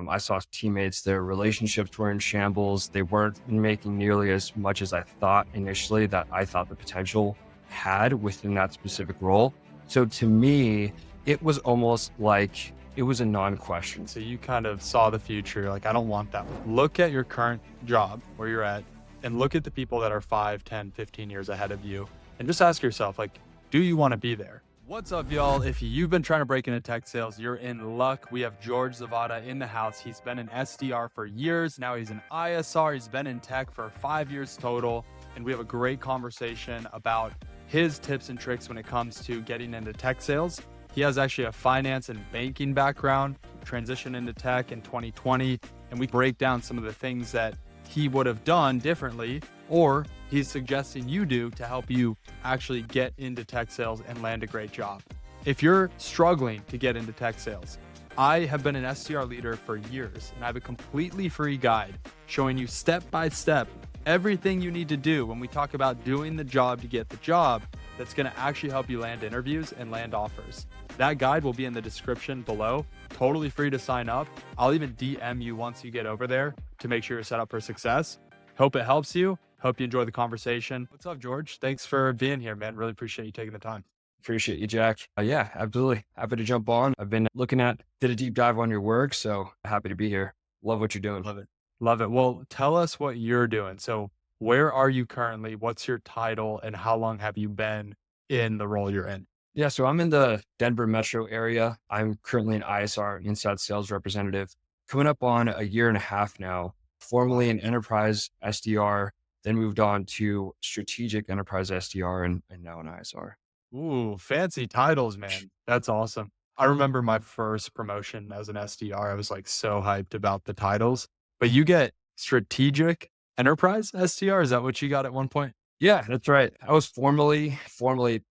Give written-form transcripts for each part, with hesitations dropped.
I saw teammates, their relationships were in shambles. They weren't making nearly as much as I thought initially that I thought the potential had within that specific role. So to me, it was almost like it was a non-question. So you kind of saw the future. Like, I don't want that. Look at your current job where you're at and look at the people that are 5, 10, 15 years ahead of you and just ask yourself, like, do you want to be there? What's up, y'all? If you've been trying to break into tech sales, you're in luck. We have George Zevada in the house. He's been an SDR for years. Now he's an ISR. He's been in tech for 5 years total. And we have a great conversation about his tips and tricks when it comes to getting into tech sales. He has actually a finance and banking background, transitioned into tech in 2020, and we break down some of the things that he would have done differently, or he's suggesting you do to help you actually get into tech sales and land a great job. If you're struggling to get into tech sales, I have been an SDR leader for years, and I have a completely free guide showing you step by step everything you need to do when we talk about doing the job to get the job that's going to actually help you land interviews and land offers. That guide will be in the description below. Totally free to sign up. I'll even DM you once you get over there to make sure you're set up for success. Hope it helps you. Hope you enjoy the conversation. What's up, George? Thanks for being here, man. Really appreciate you taking the time. Appreciate you, Jack. Yeah, absolutely. Happy to jump on. I've been did a deep dive on your work, so happy to be here. Love what you're doing. Love it. Love it. Well, tell us what you're doing. So where are you currently? What's your title? And how long have you been in the role you're in? Yeah, so I'm in the Denver metro area. I'm currently an ISR, inside sales representative, coming up on a year and a half now, formerly an enterprise SDR, then moved on to strategic enterprise SDR and now an ISR. Ooh, fancy titles, man. That's awesome. I remember my first promotion as an SDR. I was like so hyped about the titles, but you get strategic enterprise SDR. Is that what you got at one point? Yeah, that's right. I was formerly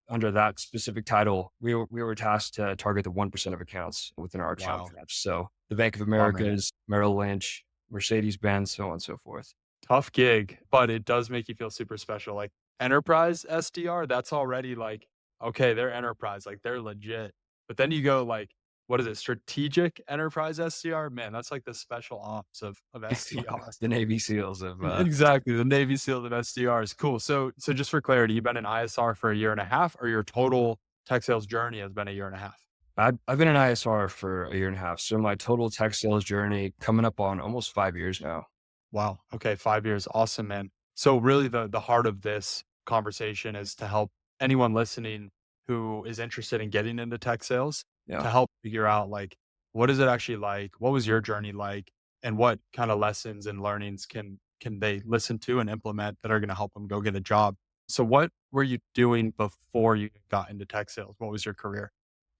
under that specific title. We were tasked to target the 1% of accounts within our account Wow. match. So the Bank of Wow, man. America's, Merrill Lynch, Mercedes-Benz, so on and so forth. Tough gig, but it does make you feel super special. Like enterprise SDR, that's already like, okay, they're enterprise, like they're legit. But then you go like, what is it? Strategic enterprise SDR? Man, that's like the special ops of SDR. The Navy SEALs of Exactly. The Navy SEALs of SDR is cool. So just for clarity, you've been an ISR for a year and a half, or your total tech sales journey has been a year and a half? I've been an ISR for a year and a half. So my total tech sales journey coming up on almost 5 years now. Wow. Okay. 5 years. Awesome, man. So really the heart of this conversation is to help anyone listening who is interested in getting into tech sales Yeah. to help figure out like, what is it actually like? What was your journey like? And what kind of lessons and learnings can they listen to and implement that are going to help them go get a job? So what were you doing before you got into tech sales? What was your career?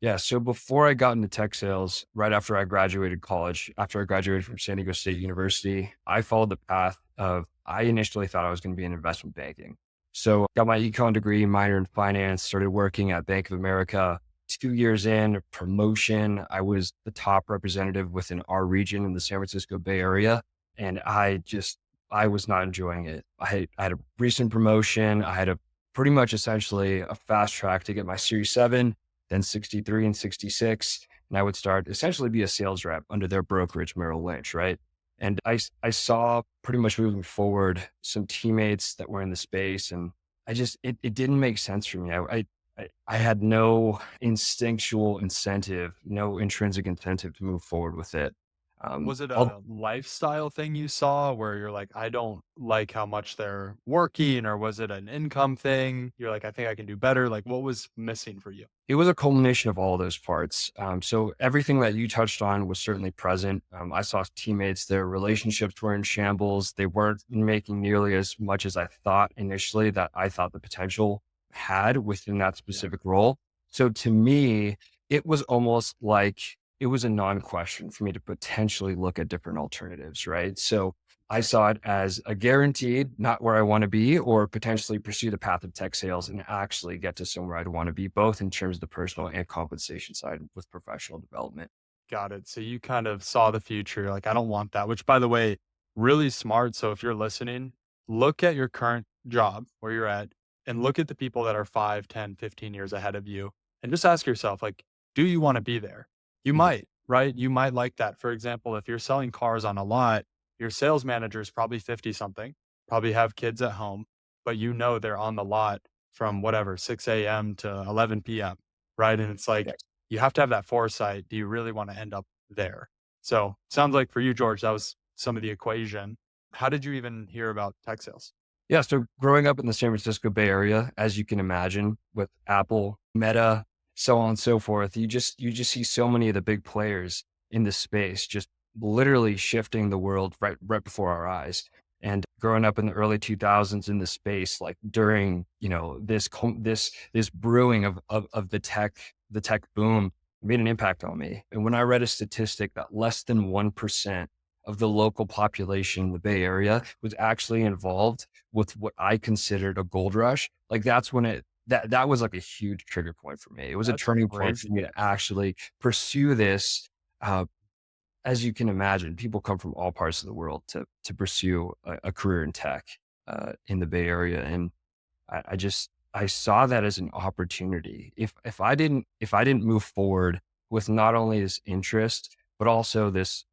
Yeah. So before I got into tech sales, right after I graduated college, after I graduated from San Diego State University, I followed the path of, I initially thought I was going to be in investment banking. So got my econ degree, minor in finance, started working at Bank of America. 2 years in, promotion. I was the top representative within our region in the San Francisco Bay Area. And I was not enjoying it. I had a recent promotion. I had a pretty much essentially a fast track to get my Series 7, then 63 and 66. And I would start essentially be a sales rep under their brokerage, Merrill Lynch, right? And I saw pretty much moving forward some teammates that were in the space, and it didn't make sense for me. I had no instinctual incentive, no intrinsic incentive to move forward with it. Was it All a lifestyle thing you saw where you're like, I don't like how much they're working, or was it an income thing? You're like, I think I can do better. Like, what was missing for you? It was a culmination of all those parts. So everything that you touched on was certainly present. I saw teammates, their relationships were in shambles. They weren't making nearly as much as I thought initially that I thought the potential had within that Yeah. specific role. So to me, it was almost like it was a non-question for me to potentially look at different alternatives, right? So I saw it as a guaranteed, not where I want to be, or potentially pursue the path of tech sales and actually get to somewhere I'd want to be, both in terms of the personal and compensation side with professional development. Got it. So you kind of saw the future. Like, I don't want that, which by the way, really smart. So if you're listening, look at your current job where you're at and look at the people that are 5, 10, 15 years ahead of you and just ask yourself, like, do you want to be there? You Mhm. might. right? You might like that. For example, if you're selling cars on a lot, your sales manager is probably 50 something, probably have kids at home, but you know they're on the lot from whatever, 6 a.m. to 11 p.m., right? And it's like, Yes. you have to have that foresight. Do you really want to end up there? So sounds like for you, George, that was some of the equation. How did you even hear about tech sales? Yeah, so growing up in the San Francisco Bay Area, as you can imagine, with Apple, Meta, so on and so forth, you just see so many of the big players in this space just literally shifting the world right before our eyes. And growing up in the early 2000s in the space, like during, this brewing of the tech boom made an impact on me. And when I read a statistic that less than 1% of the local population in the Bay Area was actually involved with what I considered a gold rush, like that's when that was like a huge trigger point for me. It was a That's turning point for crazy. me to actually pursue this. Uh, as you can imagine, people come from all parts of the world to pursue a career in tech in the Bay Area, and I saw that as an opportunity. If I didn't move forward with not only this interest but also this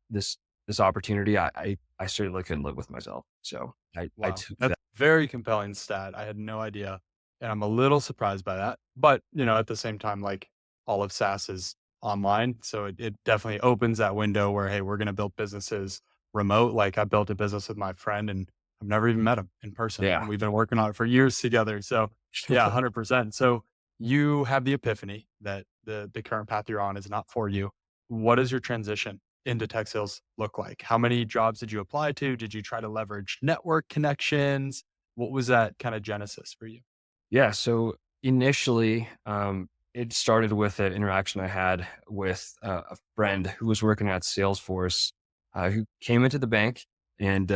opportunity, I certainly couldn't live with myself. So I Wow. took That's that. very compelling stat. I had no idea. And I'm a little surprised by that. But, at the same time, like all of SaaS is online. So it definitely opens that window where, hey, we're going to build businesses remote. Like I built a business with my friend and I've never even met him in person. Yeah. And we've been working on it for years together. So yeah, 100%. So you have the epiphany that the current path you're on is not for you. What does your transition into tech sales look like? How many jobs did you apply to? Did you try to leverage network connections? What was that kind of genesis for you? Yeah, so initially, it started with an interaction I had with a friend who was working at Salesforce, who came into the bank and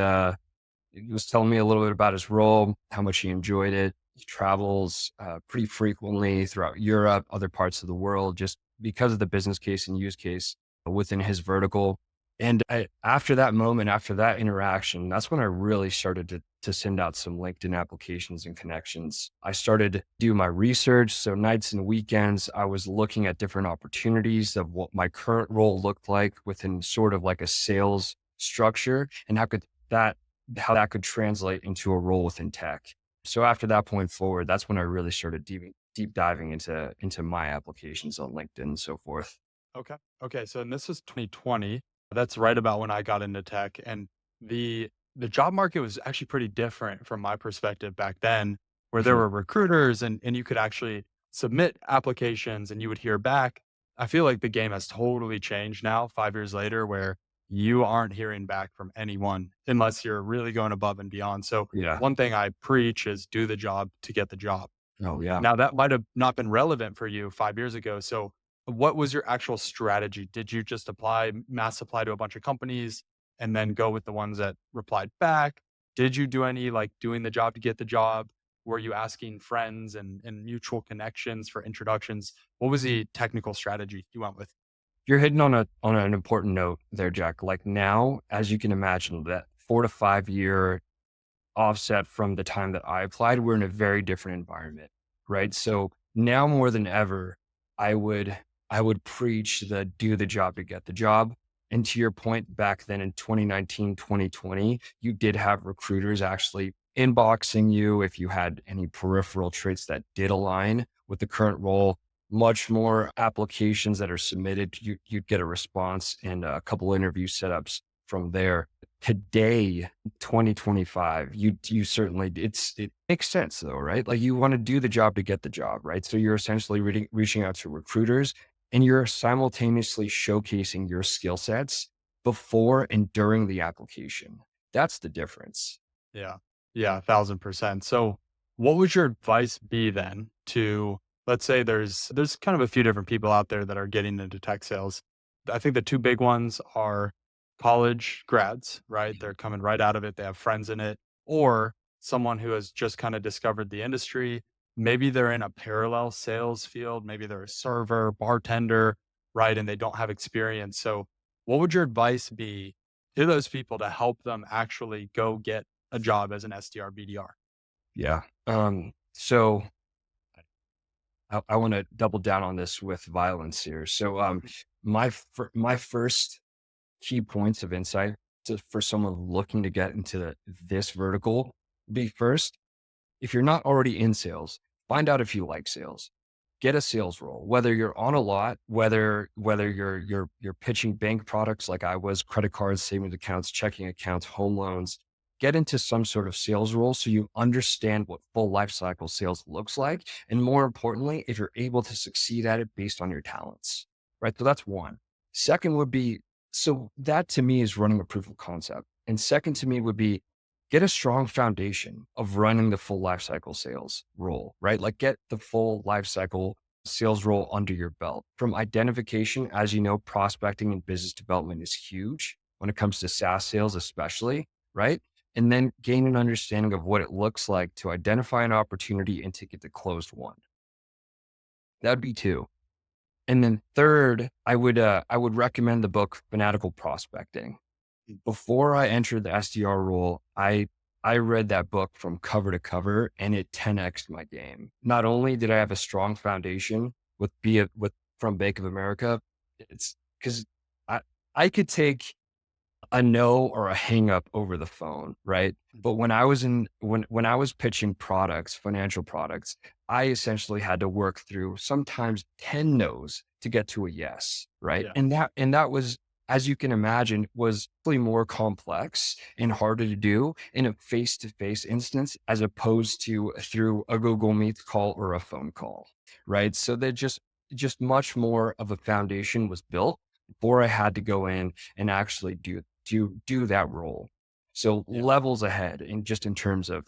he was telling me a little bit about his role, how much he enjoyed it. He travels pretty frequently throughout Europe, other parts of the world, just because of the business case and use case within his vertical. And after that moment, after that interaction, that's when I really started to send out some LinkedIn applications and connections. I started to do my research. So nights and weekends, I was looking at different opportunities of what my current role looked like within sort of like a sales structure and that how that could translate into a role within tech. So after that point forward, that's when I really started deep diving into my applications on LinkedIn and so forth. Okay. Okay. So and this is 2020. That's right about when I got into tech. And the job market was actually pretty different from my perspective back then, where there Mhm. were recruiters and you could actually submit applications and you would hear back. I feel like the game has totally changed now, 5 years later, where you aren't hearing back from anyone unless you're really going above and beyond. So Yeah. one thing I preach is do the job to get the job. Oh yeah. Now that might have not been relevant for you 5 years ago. So what was your actual strategy? Did you just mass apply to a bunch of companies and then go with the ones that replied back? Did you do any like doing the job to get the job? Were you asking friends and mutual connections for introductions? What was the technical strategy you went with? You're hitting on an important note there, Jack. Like now, as you can imagine, that 4 to 5 year offset from the time that I applied, we're in a very different environment, right? So now more than ever, I would I would preach the do the job to get the job. And to your point, back then in 2019, 2020, you did have recruiters actually inboxing you if you had any peripheral traits that did align with the current role. Much more applications that are submitted, you'd get a response and a couple interview setups from there. Today, 2025, you certainly it makes sense though, right? Like you want to do the job to get the job, right? So you're essentially reaching out to recruiters and you're simultaneously showcasing your skill sets before and during the application. That's the difference. Yeah. Yeah, 1,000%. So, what would your advice be then to let's say there's kind of a few different people out there that are getting into tech sales. I think the 2 big ones are college grads, right? They're coming right out of it, they have friends in it, or someone who has just kind of discovered the industry. Maybe they're in a parallel sales field, maybe they're a server, bartender, right? And they don't have experience. So, what would your advice be to those people to help them actually go get a job as an SDR, BDR. Yeah. So I want to double down on this with violence here. So, my first key points of insight for someone looking to get into this vertical be first, if you're not already in sales, find out if you like sales. Get a sales role, whether you're on a lot, whether you're pitching bank products like I was, credit cards, savings accounts, checking accounts, home loans. Get into some sort of sales role so you understand what full life cycle sales looks like. And more importantly, if you're able to succeed at it based on your talents. Right. So that's one. Second would be, so that to me is running a proof of concept. And second to me would be get a strong foundation of running the full life cycle sales role, right? Like get the full life cycle sales role under your belt. From identification, as you know, prospecting and business development is huge when it comes to SaaS sales, especially, right? And then gain an understanding of what it looks like to identify an opportunity and to get the closed one. That'd be two. And then third, I would recommend the book Fanatical Prospecting. Before I entered the SDR role, I read that book from cover to cover and it 10x'd my game. Not only did I have a strong foundation with from Bank of America, it's because I I could take a no or a hang up over the phone, right? But when I was pitching products, financial products, I essentially had to work through sometimes 10 no's to get to a yes, right? Yeah. And that was, as you can imagine, was really more complex and harder to do in a face-to-face instance as opposed to through a Google Meet call or a phone call, right? So that just much more of a foundation was built before I had to go in and actually do that role. So Yeah. levels ahead in just in terms of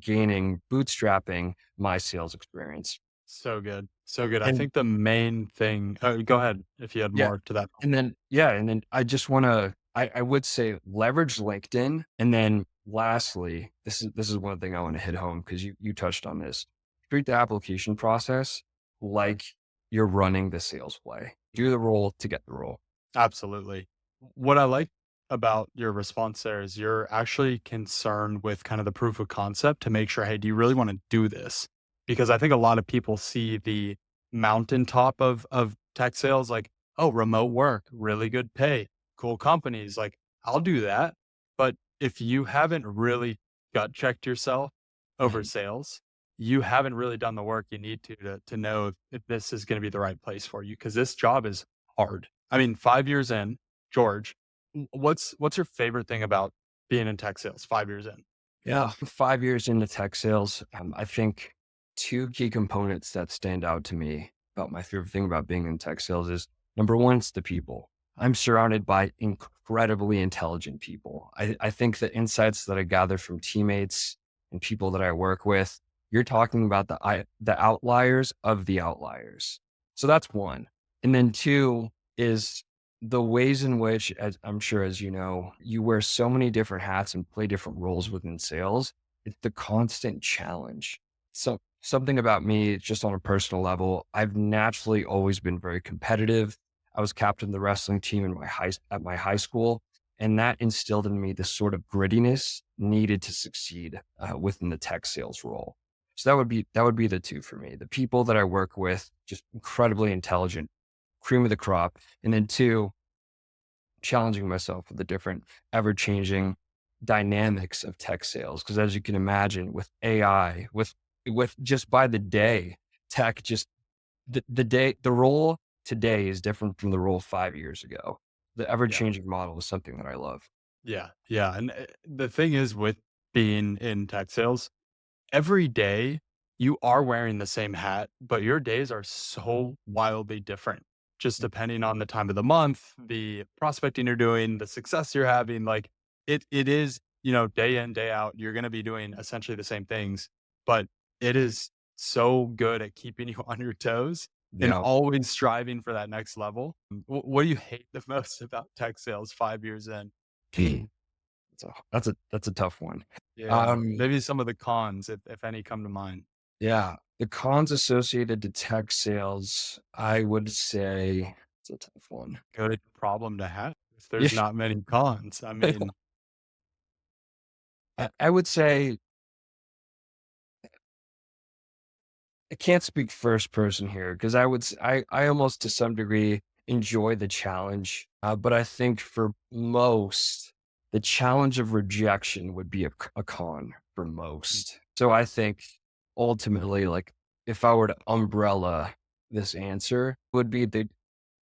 gaining bootstrapping my sales experience. So good. So good. I And think the main thing go ahead if you had yeah, more to that. and then I just want to I would say leverage LinkedIn. And then lastly, this is one thing I want to hit home because you touched on this. Treat the application process like you're running the sales play. Do the role to get the role. Absolutely. What I like about your response there is you're actually concerned with kind of the proof of concept to make sure, hey, do you really want to do this? Because I think a lot of people see the mountaintop of tech sales like, oh, remote work, really good pay, cool companies. Like, I'll do that. But if you haven't really gut checked yourself over Mhm. sales, you haven't really done the work you need to know if this is going to be the right place for you. Because this job is hard. I mean, 5 years in, George, what's your favorite thing about being in tech sales 5 years in? Yeah, 5 years into tech sales, I think two key components that stand out to me about my favorite thing about being in tech sales is number one, it's the people. I'm surrounded by incredibly intelligent people. I think the insights that I gather from teammates and people that I work with, you're talking about the outliers of the outliers. So that's one. And then two is the ways in which, as I'm sure as you know, you wear so many different hats and play different roles within sales. It's the constant challenge. So something about me, just on a personal level, I've naturally always been very competitive. I was captain of the wrestling team in at my high school, and that instilled in me this sort of grittiness needed to succeed within the tech sales role. So that would be the two for me. The people that I work with, just incredibly intelligent, cream of the crop, and then two, challenging myself with the different ever changing dynamics of tech sales. Cause as you can imagine with AI, with just by the day, tech just the role today is different from the role 5 years ago. The ever Yeah. changing model is something that I love. Yeah. Yeah. And the thing is with being in tech sales, every day you are wearing the same hat, but your days are so wildly different, just depending on the time of the month, the prospecting you're doing, the success you're having. Like it is, day in, day out, you're going to be doing essentially the same things, but it is so good at keeping you on your toes and Yeah. always striving for that next level. What do you hate the most about tech sales 5 years in? So that's a tough one. Yeah. Um, Maybe some of the cons, if any come to mind. yeah. The cons associated to tech sales, I would say it's a tough one. Good problem to have if Yeah. there's not many cons. I mean, I would say I can't speak first person here because I almost to some degree enjoy the challenge. But I think for most, the challenge of rejection would be a con for Mm. most. So I think ultimately, like if I were to umbrella this answer, would be the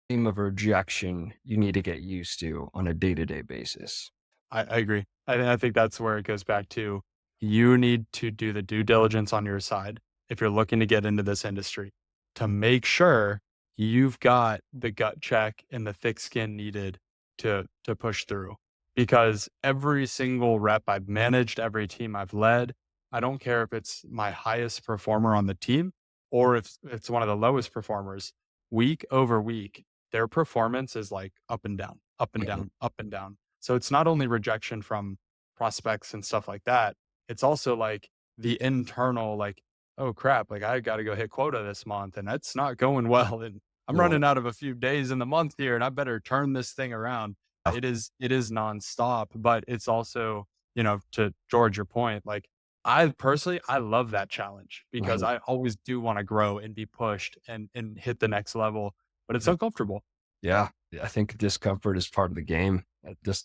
theme of rejection you need to get used to on a day to day basis. I agree. I think that's where it goes back to you need to do the due diligence on your side if you're looking to get into this industry to make sure you've got the gut check and the thick skin needed to push through. Because every single rep I've managed, every team I've led, I don't care if it's my highest performer on the team or if it's one of the lowest performers, week over week, their performance is like up and down, up and Mhm. down, up and down. So it's not only rejection from prospects and stuff like that, it's also like the internal, like, oh crap, like I got to go hit quota this month and that's not going well. And I'm Right. running out of a few days in the month here and I better turn this thing around. It is nonstop, but it's also, to George, your point, like I personally, I love that challenge because Mhm. I always do want to grow and be pushed and hit the next level, but it's Mhm. uncomfortable. Yeah, I think discomfort is part of the game.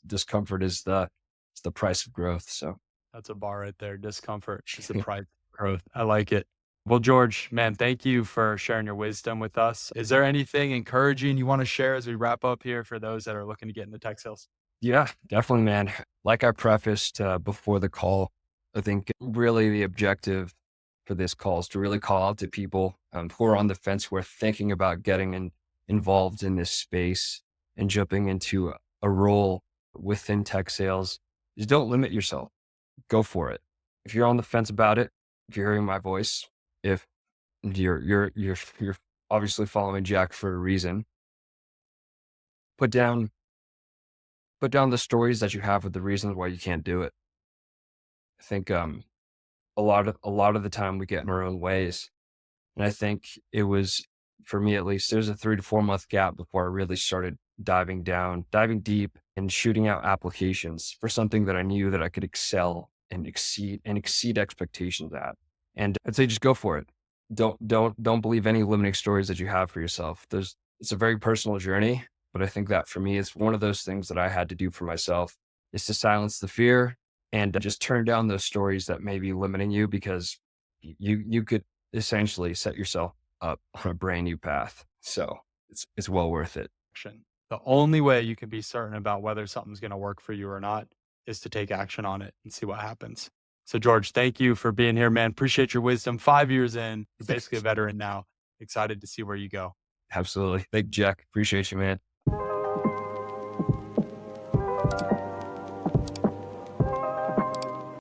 Discomfort is the price of growth. So That's a bar right there. Discomfort is the price of growth. I like it. Well, George, man, thank you for sharing your wisdom with us. Is there anything encouraging you want to share as we wrap up here for those that are looking to get into tech sales? yeah, definitely, man. Like I prefaced before the call, I think really the objective for this call is to really call out to people who are on the fence, who are thinking about involved in this space and jumping into a role within tech sales. Just don't limit yourself. Go for it. If you're on the fence about it, if you're hearing my voice, if you're obviously following Jack for a reason, put down put down the stories that you have with the reasons why you can't do it. I think a lot of the time we get in our own ways. And I think it was, for me at least, there's a 3 to 4 month gap before I really started diving deep and shooting out applications for something that I knew that I could excel and exceed expectations at. And I'd say just go for it. Don't believe any limiting stories that you have for yourself. It's a very personal journey, but I think that for me, it's one of those things that I had to do for myself is to silence the fear and just turn down those stories that may be limiting you because you could essentially set yourself up on a brand new path. So it's well worth it. Action. The only way you can be certain about whether something's going to work for you or not is to take action on it and see what happens. So, George, thank you for being here, man. Appreciate your wisdom. 5 years in, you're basically a veteran now. Excited to see where you go. Absolutely. Thank you, Jack. Appreciate you, man.